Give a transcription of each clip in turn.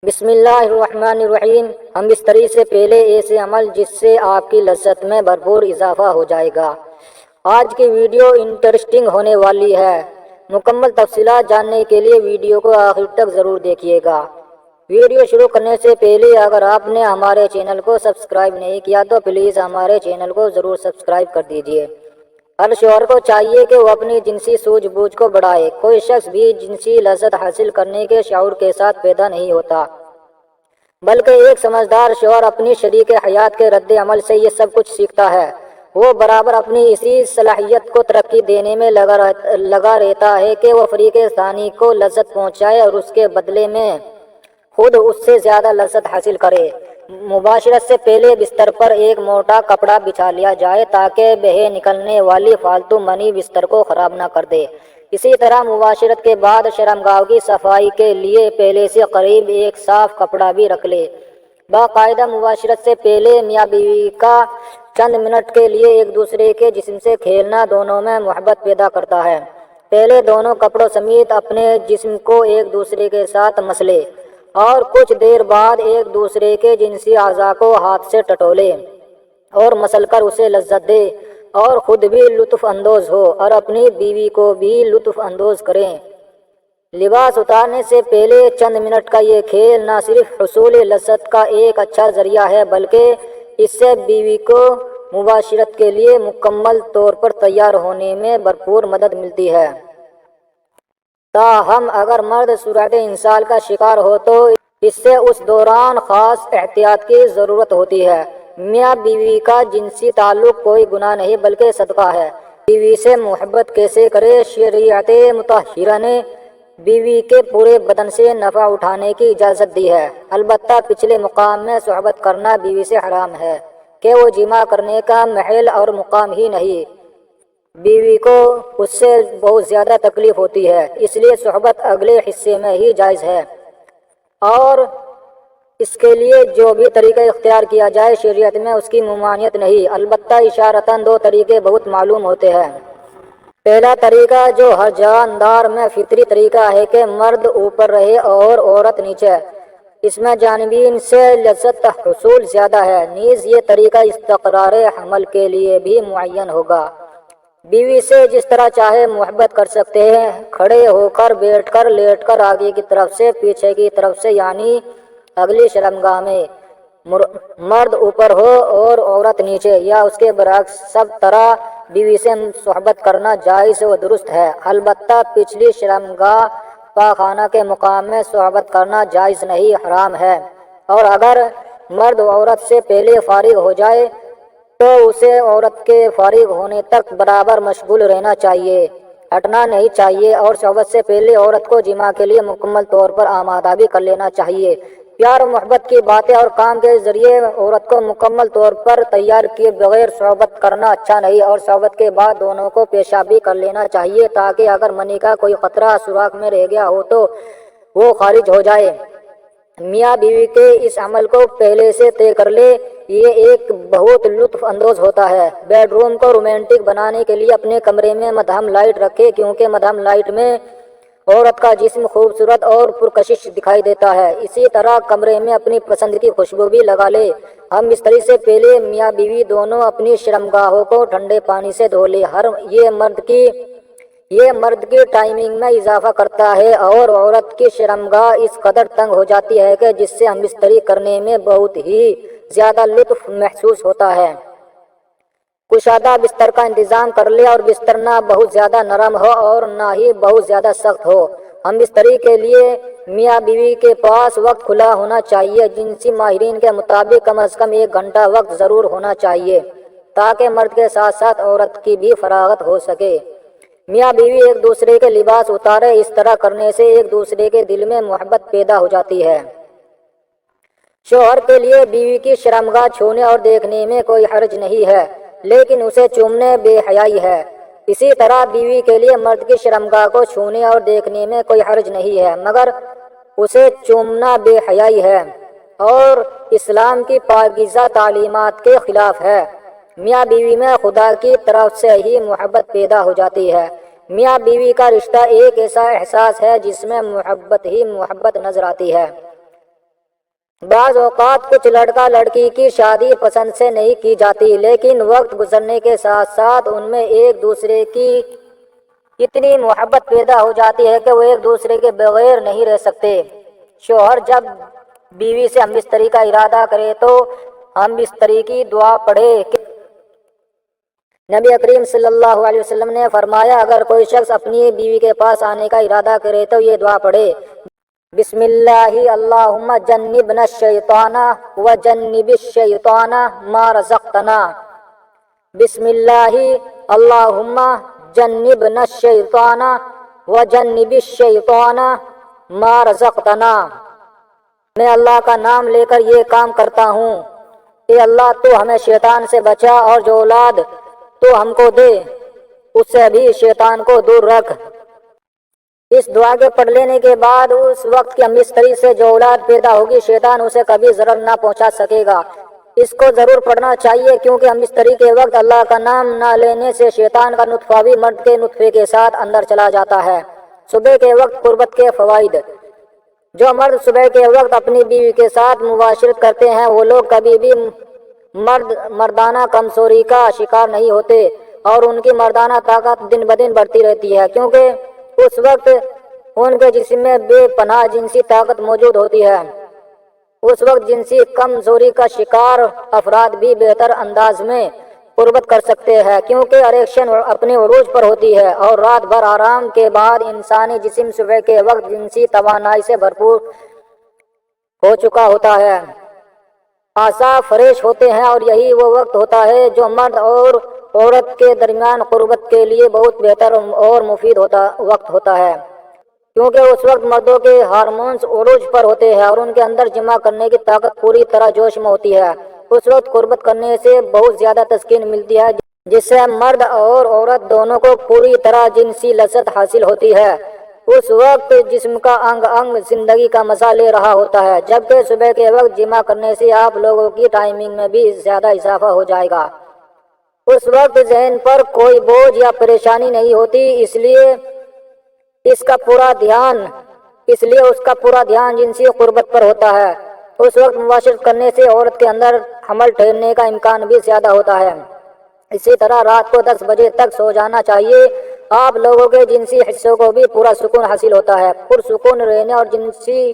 بسم اللہ الرحمن الرحیم۔ ہم بستری سے پہلے ایسے عمل جس سے آپ کی لذت میں بھرپور اضافہ ہو جائے گا۔ آج کی ویڈیو انٹرسٹنگ ہونے والی ہے۔ مکمل تفصیلات جاننے کے لیے ویڈیو کو آخر تک ضرور دیکھیے گا۔ ویڈیو شروع کرنے سے پہلے اگر آپ نے ہمارے چینل کو سبسکرائب نہیں کیا تو پلیز ہمارے چینل کو ضرور سبسکرائب کر دیجیے۔ ہر شوہر کو چاہیے کہ وہ اپنی جنسی سوجھ بوجھ کو بڑھائے۔ کوئی شخص بھی جنسی لذت حاصل کرنے کے شعور کے ساتھ پیدا نہیں ہوتا، بلکہ ایک سمجھدار شوہر اپنی شریک حیات کے رد عمل سے یہ سب کچھ سیکھتا ہے۔ وہ برابر اپنی اسی صلاحیت کو ترقی دینے میں لگا رہتا ہے کہ وہ فریق ثانی کو لذت پہنچائے اور اس کے بدلے میں خود اس سے زیادہ لذت حاصل کرے۔ مباشرت سے پہلے بستر پر ایک موٹا کپڑا بچھا لیا جائے تاکہ بہہ نکلنے والی فالتو منی بستر کو خراب نہ کر دے۔ اسی طرح مباشرت کے بعد شرمگاہ کی صفائی کے لیے پہلے سے قریب ایک صاف کپڑا بھی رکھ لے۔ باقاعدہ مباشرت سے پہلے میاں بیوی کا چند منٹ کے لیے ایک دوسرے کے جسم سے کھیلنا دونوں میں محبت پیدا کرتا ہے۔ پہلے دونوں کپڑوں سمیت اپنے جسم کو ایک دوسرے کے ساتھ مسلے اور کچھ دیر بعد ایک دوسرے کے جنسی اعضاء کو ہاتھ سے ٹٹولے اور مسل کر اسے لذت دے اور خود بھی لطف اندوز ہو اور اپنی بیوی کو بھی لطف اندوز کریں۔ لباس اتارنے سے پہلے چند منٹ کا یہ کھیل نہ صرف حصول لذت کا ایک اچھا ذریعہ ہے بلکہ اس سے بیوی کو مباشرت کے لیے مکمل طور پر تیار ہونے میں بھرپور مدد ملتی ہے۔ تاہم اگر مرد صورت انسال کا شکار ہو تو اس سے اس دوران خاص احتیاط کی ضرورت ہوتی ہے۔ میاں بیوی کا جنسی تعلق کوئی گناہ نہیں بلکہ صدقہ ہے۔ بیوی سے محبت کیسے کرے؟ شریعت مطہرہ نے بیوی کے پورے بدن سے نفع اٹھانے کی اجازت دی ہے، البتہ پچھلے مقام میں صحبت کرنا بیوی سے حرام ہے کہ وہ جماع کرنے کا محل اور مقام ہی نہیں۔ بیوی کو اس سے بہت زیادہ تکلیف ہوتی ہے، اس لیے صحبت اگلے حصے میں ہی جائز ہے اور اس کے لیے جو بھی طریقہ اختیار کیا جائے شریعت میں اس کی ممانعت نہیں، البتہ اشارتاً دو طریقے بہت معلوم ہوتے ہیں۔ پہلا طریقہ جو ہر جاندار میں فطری طریقہ ہے کہ مرد اوپر رہے اور عورت نیچے، اس میں جانبین سے لذت حصول زیادہ ہے۔ نیز یہ طریقہ استقرار حمل کے لیے بھی معین ہوگا۔ بیوی سے جس طرح چاہے محبت کر سکتے ہیں، کھڑے ہو کر، بیٹھ کر، لیٹ کر، آگے کی طرف سے، پیچھے کی طرف سے، یعنی اگلی شرمگاہ میں مرد اوپر ہو اور عورت نیچے یا اس کے برعکس، سب طرح بیوی سے صحبت کرنا جائز و درست ہے، البتہ پچھلی شرمگاہ پاخانہ کے مقام میں صحبت کرنا جائز نہیں، حرام ہے، اور اگر مرد عورت سے پہلے فارغ ہو جائے تو اسے عورت کے فارغ ہونے تک برابر مشغول رہنا چاہیے، ہٹنا نہیں چاہیے اور صحبت سے پہلے عورت کو جماع کے لیے مکمل طور پر آمادہ بھی کر لینا چاہیے۔ پیار و محبت کی باتیں اور کام کے ذریعے عورت کو مکمل طور پر تیار کیے بغیر صحبت کرنا اچھا نہیں، اور صحبت کے بعد دونوں کو پیشاب بھی کر لینا چاہیے تاکہ اگر منی کا کوئی قطرہ سوراخ میں رہ گیا ہو تو وہ خارج ہو جائے۔ میاں بیوی کے اس عمل کو پہلے سے طے کر لے، یہ ایک بہت لطف اندوز ہوتا ہے۔ بیڈ روم کو رومانٹک بنانے کے لیے اپنے کمرے میں مدھم لائٹ رکھے کیونکہ مدھم لائٹ میں عورت کا جسم خوبصورت اور پرکشش دکھائی دیتا ہے۔ اسی طرح کمرے میں اپنی پسند کی خوشبو بھی لگا لے۔ ہم بستری سے پہلے میاں بیوی دونوں اپنی شرمگاہوں کو ٹھنڈے پانی سے دھو لے۔ یہ مرد کی ٹائمنگ میں اضافہ کرتا ہے اور عورت کی شرمگاہ اس قدر تنگ ہو جاتی ہے کہ جس سے ہم بستری کرنے میں بہت ہی زیادہ لطف محسوس ہوتا ہے۔ کشادہ بستر کا انتظام کر لے اور بستر نہ بہت زیادہ نرم ہو اور نہ ہی بہت زیادہ سخت ہو۔ ہم بستری کے لیے میاں بیوی کے پاس وقت کھلا ہونا چاہیے۔ جنسی ماہرین کے مطابق کم از کم 1 گھنٹہ وقت ضرور ہونا چاہیے تاکہ مرد کے ساتھ ساتھ عورت کی بھی فراغت ہو سکے۔ میاں بیوی ایک دوسرے کے لباس اتارے، اس طرح کرنے سے ایک دوسرے کے دل میں محبت پیدا ہو جاتی ہے۔ شوہر کے لیے بیوی کی شرمگاہ چھونے اور دیکھنے میں کوئی حرج نہیں ہے، لیکن اسے چومنے بے حیائی ہے۔ اسی طرح بیوی کے لیے مرد کی شرمگاہ کو چھونے اور دیکھنے میں کوئی حرج نہیں ہے، مگر اسے چومنا بے حیائی ہے اور اسلام کی پاکیزہ تعلیمات کے خلاف ہے۔ میاں بیوی میں خدا کی طرف سے ہی محبت پیدا ہو جاتی ہے۔ میاں بیوی کا رشتہ ایک ایسا احساس ہے جس میں محبت ہی محبت نظر آتی ہے۔ بعض اوقات کچھ لڑکا لڑکی کی شادی پسند سے نہیں کی جاتی، لیکن وقت گزرنے کے ساتھ ساتھ ان میں ایک دوسرے کی اتنی محبت پیدا ہو جاتی ہے کہ وہ ایک دوسرے کے بغیر نہیں رہ سکتے۔ شوہر جب بیوی سے ہم بستری کا ارادہ کرے تو ہم بستری کی دعا پڑھے۔ نبی کریم صلی اللہ علیہ وسلم نے فرمایا، اگر کوئی شخص اپنی بیوی کے پاس آنے کا ارادہ کرے تو یہ دعا پڑھے، بسم اللہ اللہم جنبنا الشیطان وجنب الشیطان ما رزقتنا، بسم اللہ اللہم جنبنا الشیطان وجنب الشیطان ما رزقتنا۔ میں اللہ کا نام لے کر یہ کام کرتا ہوں، اے اللہ تو ہمیں شیطان سے بچا اور جو اولاد تو ہم کو دے اس سے بھی شیطان کو دور رکھ۔ اس دعا کے پڑھ لینے کے بعد اس وقت کی مستری سے جو اولاد پیدا ہوگی شیطان اسے کبھی ضرر نہ پہنچا سکے گا۔ اس کو ضرور پڑھنا چاہیے، کیونکہ ہم مستری کے وقت اللہ کا نام نہ لینے سے شیطان کا نطفہ بھی مرد کے نطفے کے ساتھ اندر چلا جاتا ہے۔ صبح کے وقت قربت کے فوائد۔ جو مرد صبح کے وقت اپنی بیوی کے ساتھ مباشرت کرتے ہیں وہ لوگ کبھی بھی مردانہ کمزوری کا شکار نہیں ہوتے اور ان کی مردانہ طاقت دن بدن بڑھتی رہتی ہے، کیونکہ اس وقت ان کے جسم میں بے پناہ جنسی طاقت موجود ہوتی ہے۔ اس وقت جنسی کمزوری کا شکار افراد بھی بہتر انداز میں قربت کر سکتے ہیں، کیونکہ اریکشن اپنے عروج پر ہوتی ہے اور رات بھر آرام کے بعد انسانی جسم صبح کے وقت جنسی توانائی سے بھرپور ہو چکا ہوتا ہے، اعصاب فریش ہوتے ہیں، اور یہی وہ وقت ہوتا ہے جو مرد اور عورت کے درمیان قربت کے لیے بہت بہتر اور مفید وقت ہوتا ہے، کیونکہ اس وقت مردوں کے ہارمونز عروج پر ہوتے ہیں اور ان کے اندر جمع کرنے کی طاقت پوری طرح جوش میں ہوتی ہے۔ اس وقت قربت کرنے سے بہت زیادہ تسکین ملتی ہے، جس سے مرد اور عورت دونوں کو پوری طرح جنسی لذت حاصل ہوتی ہے۔ اس وقت جسم کا انگ انگ زندگی کا مزہ لے رہا ہوتا ہے، جبکہ صبح کے وقت جمع کرنے سے آپ لوگوں کی ٹائمنگ میں بھی زیادہ اضافہ ہو جائے گا۔ اس وقت ذہن پر کوئی بوجھ یا پریشانی نہیں ہوتی، اس لیے اس کا پورا دھیان جنسی قربت پر ہوتا ہے۔ اس وقت مباشرت کرنے سے عورت کے اندر حمل ٹھہرنے کا امکان بھی زیادہ ہوتا ہے۔ اسی طرح رات کو 10 بجے تک سو جانا چاہیے۔ آپ لوگوں کے جنسی حصوں کو بھی پورا سکون حاصل ہوتا ہے۔ پرسکون رہنے اور جنسی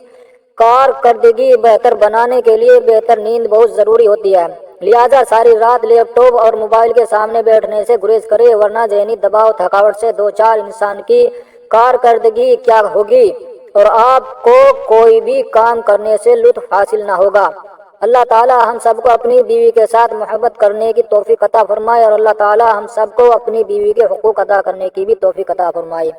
کارکردگی بہتر بنانے کے لیے بہتر نیند بہت ضروری ہوتی ہے، لہٰذا ساری رات لیپ ٹاپ اور موبائل کے سامنے بیٹھنے سے گریز کرے، ورنہ ذہنی دباؤ تھکاوٹ سے دو چار انسان کی کارکردگی کیا ہوگی اور آپ کو کوئی بھی کام کرنے سے لطف حاصل نہ ہوگا۔ اللہ تعالی ہم سب کو اپنی بیوی کے ساتھ محبت کرنے کی توفیق عطا فرمائے، اور اللہ تعالی ہم سب کو اپنی بیوی کے حقوق ادا کرنے کی بھی توفیق عطا فرمائے۔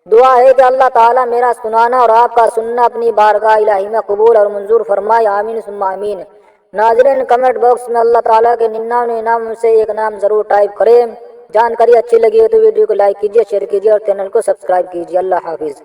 دعا ہے کہ اللہ تعالیٰ میرا سنانا اور آپ کا سننا اپنی بارگاہ الہی میں قبول اور منظور فرمائے، آمین ثم آمین۔ ناظرین، کمنٹ باکس میں اللہ تعالیٰ کے 99 انعام سے ایک نام ضرور ٹائپ کریں۔ جانکاری اچھی لگی ہو تو ویڈیو کو لائک کیجیے، شیئر کیجیے اور چینل کو سبسکرائب کیجیے۔ اللہ حافظ۔